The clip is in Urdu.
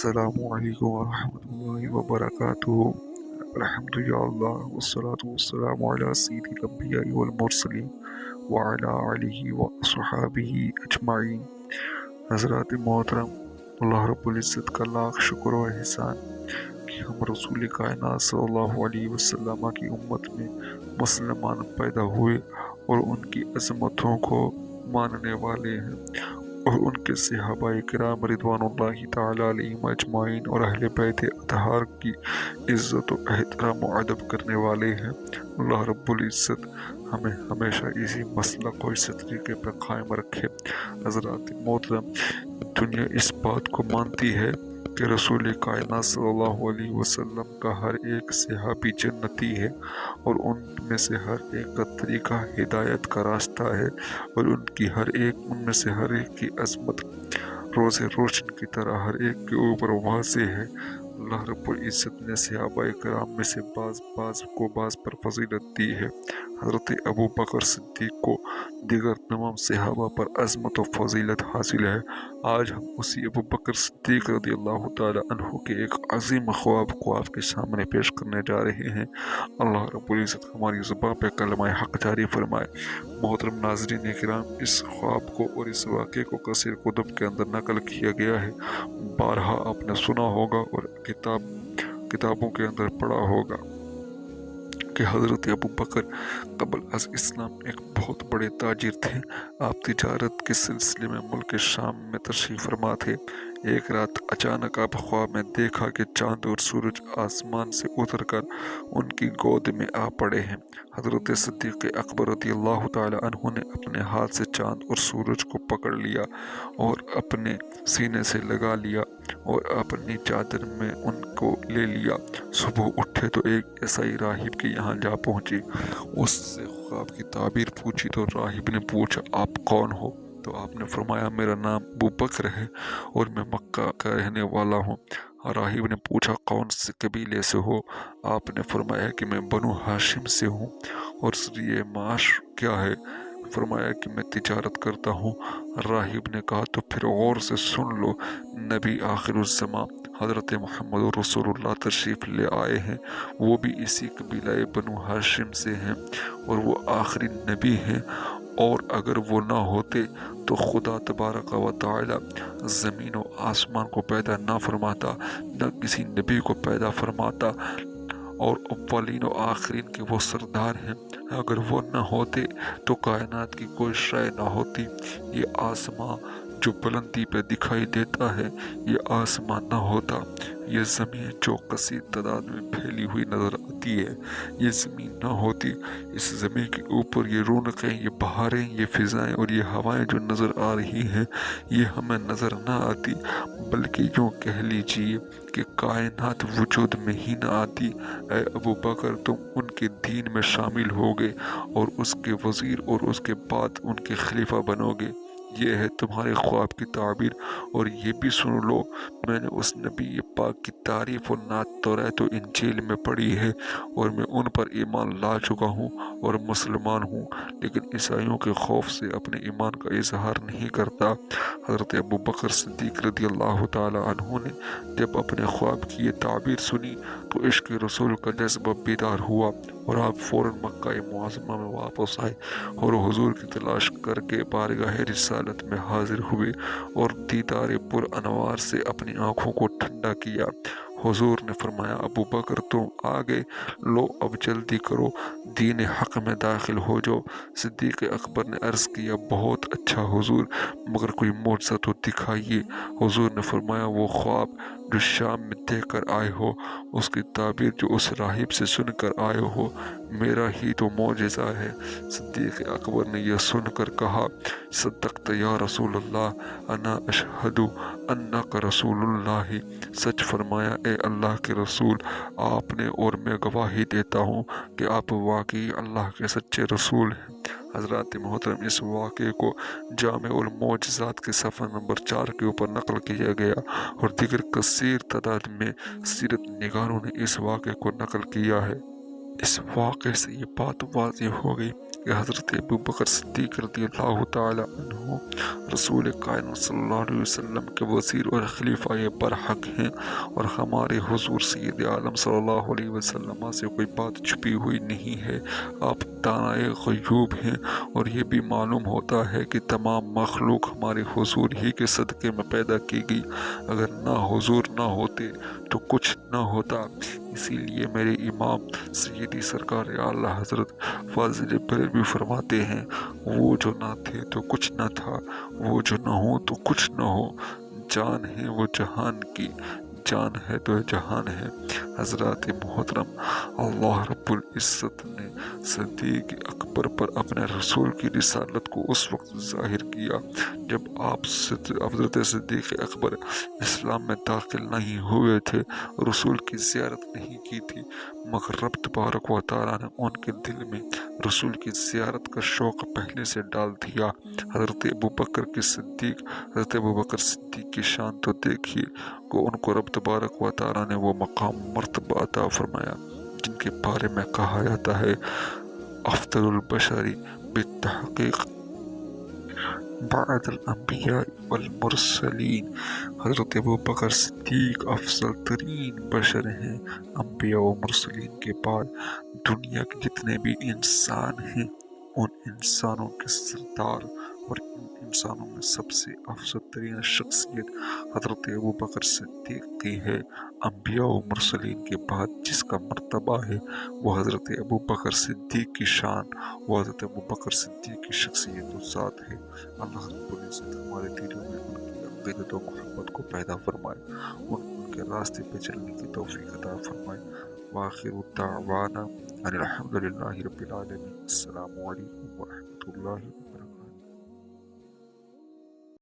السلام علیکم ورحمۃ اللہ وبرکاتہ۔ الحمد للہ والصلاة والسلام علی سید الانبیاء والمرسلین وعلی آلہ واصحابہ اجمعین۔ حضرات محترم، اللہ رب العزت کا لاکھ شکر و احسان کہ ہم رسول کائنات صلی اللہ علیہ وسلم کی امت میں مسلمان پیدا ہوئے اور ان کی عظمتوں کو ماننے والے ہیں، اور ان کے صحابہ کرام رضوان اللہ تعالی علیہم اجمعین اور اہل بیت اطہار کی عزت و احترام و ادب کرنے والے ہیں۔ اللہ رب العزت ہمیں ہمیشہ اسی مسلک و اس طریقے پر قائم رکھے۔ حضرات محترم، دنیا اس بات کو مانتی ہے کہ رسول کائنات صلی اللہ علیہ وسلم کا ہر ایک صحابی جنتی ہے، اور ان میں سے ہر ایک کا طریقہ ہدایت کا راستہ ہے، اور ان میں سے ہر ایک کی عظمت روز روشن کی طرح ہر ایک کے اوپر واضح ہے۔ اللہ رب العزت نے صحابہ کرام میں سے بعض پر فضیلت دی ہے۔ حضرت ابو بکر صدیق کو دیگر تمام صحابہ پر عظمت و فضیلت حاصل ہے۔ آج ہم اسی ابو بکر صدیق رضی اللہ تعالی عنہ کے ایک عظیم خواب کو آپ کے سامنے پیش کرنے جا رہے ہیں۔ اللہ رب العزت ہماری زبان پہ کلمہ حق جاری فرمائے۔ محترم ناظرین کرام، اس خواب کو اور اس واقعے کو کثیر کتب کے اندر نقل کیا گیا ہے۔ بارہا آپ نے سنا ہوگا اور کتابوں کے اندر پڑھا ہوگا کہ حضرت ابو بکر قبل از اسلام ایک بہت بڑے تاجر تھے۔ آپ تجارت کے سلسلے میں ملک شام میں تشریف فرما تھے۔ ایک رات اچانک آپ خواب میں دیکھا کہ چاند اور سورج آسمان سے اتر کر ان کی گود میں آ پڑے ہیں۔ حضرت صدیق اکبر رضی اللہ تعالی عنہ نے اپنے ہاتھ سے چاند اور سورج کو پکڑ لیا اور اپنے سینے سے لگا لیا اور اپنی چادر میں ان کو لے لیا۔ صبح اٹھے تو ایک عیسائی راہب کے یہاں جا پہنچے۔ اس سے خواب کی تعبیر پوچھی تو راہب نے پوچھا، آپ کون ہو؟ تو آپ نے فرمایا، میرا نام ابو بکر ہے اور میں مکہ کا رہنے والا ہوں۔ راہب نے پوچھا، کون سے قبیلے سے ہو؟ آپ نے فرمایا کہ میں بنو ہاشم سے ہوں۔ اور ذریعہ معاش کیا ہے؟ فرمایا کہ میں تجارت کرتا ہوں۔ راہب نے کہا، تو پھر غور سے سن لو، نبی آخر الزماں حضرت محمد رسول اللہ تشریف لے آئے ہیں۔ وہ بھی اسی قبیلہ بنو ہاشم سے ہیں اور وہ آخری نبی ہیں، اور اگر وہ نہ ہوتے تو خدا تبارک و تعالی زمین و آسمان کو پیدا نہ فرماتا، نہ کسی نبی کو پیدا فرماتا، اور اولین و آخرین کے وہ سردار ہیں۔ اگر وہ نہ ہوتے تو کائنات کی کوئی شے نہ ہوتی۔ یہ آسمان جو بلندی پہ دکھائی دیتا ہے، یہ آسمان نہ ہوتا۔ یہ زمین جو کثیر تعداد میں پھیلی ہوئی نظر آتی ہے، یہ زمین نہ ہوتی۔ اس زمین کے اوپر یہ رونقیں، یہ بہاریں، یہ فضائیں اور یہ ہوائیں جو نظر آ رہی ہیں، یہ ہمیں نظر نہ آتی، بلکہ یوں کہہ لیجیے کہ کائنات وجود میں ہی نہ آتی۔ اے ابو بکر، تم ان کے دین میں شامل ہوگے اور اس کے وزیر اور اس کے بعد ان کے خلیفہ بنو گے۔ یہ ہے تمہارے خواب کی تعبیر۔ اور یہ بھی سن لو، میں نے اس نبی پاک کی تعریف و نعت توریت و انجیل میں پڑھی ہے، اور میں ان پر ایمان لا چکا ہوں اور مسلمان ہوں، لیکن عیسائیوں کے خوف سے اپنے ایمان کا اظہار نہیں کرتا۔ حضرت ابو بکر صدیق رضی اللہ تعالی عنہ نے جب اپنے خواب کی یہ تعبیر سنی تو عشق رسول کا جذبہ بیدار ہوا، اور آپ فوراً مکہ معظمہ میں واپس آئے اور حضور کی تلاش کر کے بارگاہ رسالت میں حاضر ہوئے اور دیدار پر انوار سے اپنی آنکھوں کو ٹھنڈا کیا۔ حضور نے فرمایا، ابو بکر تم آگے لو، اب جلدی کرو، دین حق میں داخل ہو جاؤ۔ صدیق اکبر نے عرض کیا، بہت اچھا حضور، مگر کوئی معجزہ تو دکھائیے۔ حضور نے فرمایا، وہ خواب جو شام میں دیکھ کر آئے ہو، اس کی تعبیر جو اس راہب سے سن کر آئے ہو، میرا ہی تو معجزہ ہے۔ صدیق اکبر نے یہ سن کر کہا، صدقت یا رسول اللہ، انا اشہد انک رسول اللہ۔ سچ فرمایا اے اللہ کے رسول، آپ نے، اور میں گواہی دیتا ہوں کہ آپ واقعی اللہ کے سچے رسول ہیں۔ حضرات محترم، اس واقعے کو جامع المعجزات کے صفحہ نمبر 4 کے اوپر نقل کیا گیا، اور دیگر کثیر تعداد میں سیرت نگاروں نے اس واقعے کو نقل کیا ہے۔ اس واقعے سے یہ بات واضح ہو گئی کہ حضرت ابو بکر صدیق رضی اللہ تعالی عنہ رسول کائنات صلی اللہ علیہ وسلم کے وزیر اور خلیفہ برحق ہیں، اور ہمارے حضور سید عالم صلی اللہ علیہ وسلم سے کوئی بات چھپی ہوئی نہیں ہے۔ آپ دانائے غیوب ہیں، اور یہ بھی معلوم ہوتا ہے کہ تمام مخلوق ہمارے حضور ہی کے صدقے میں پیدا کی گئی۔ اگر نہ حضور نہ ہوتے تو کچھ نہ ہوتا۔ اسی لیے میرے امام سیدی سرکار اعلیٰ حضرت فاضل بریلوی فرماتے ہیں، وہ جو نہ تھے تو کچھ نہ تھا، وہ جو نہ ہو تو کچھ نہ ہو، جان ہے وہ جہان کی، جان ہے تو جہان ہے۔ حضرات محترم، اللہ رب العزت نے صدیق اکبر پر اپنے رسول کی رسالت کو اس وقت ظاہر کیا جب آپ حضرت صدیق اکبر اسلام میں داخل نہیں ہوئے تھے، رسول کی زیارت نہیں کی تھی، مگر رب تبارک و تعالیٰ نے ان کے دل میں رسول کی زیارت کا شوق پہلے سے ڈال دیا۔ حضرت ابوبکر صدیق کی شان تو دیکھیے کہ ان کو رب تبارک و تعالیٰ نے وہ مقام مرتبہ عطا فرمایا جن کے بارے میں کہا جاتا ہے، افضل البشری بالتحقیق بعد الانبیاء والمرسلین۔ حضرت ابوبکر صدیق افضل ترین بشر ہیں۔ انبیاء و مرسلین کے بعد دنیا کے جتنے بھی انسان ہیں، ان انسانوں کے سردار اور ان انسانوں میں سب سے افضل ترین شخصیت حضرت ابوبکر صدیق کی ہے۔ انبیاء و مرسلین کے بعد جس کا مرتبہ ہے وہ حضرت ابوبکر صدیق کی شان، وہ حضرت ابوبکر صدیق کی شخصیت و ذات ہے۔ اللہ رب العزت ہمارے دلوں میں ان کی عقیدت و محبت کو پیدا فرمائے، ان کے راستے پہ چلنے کی توفیق عطا فرمائے۔ وآخر دعوانا ان الحمد للہ رب العالمین۔ السلام علیکم ورحمۃ اللہ۔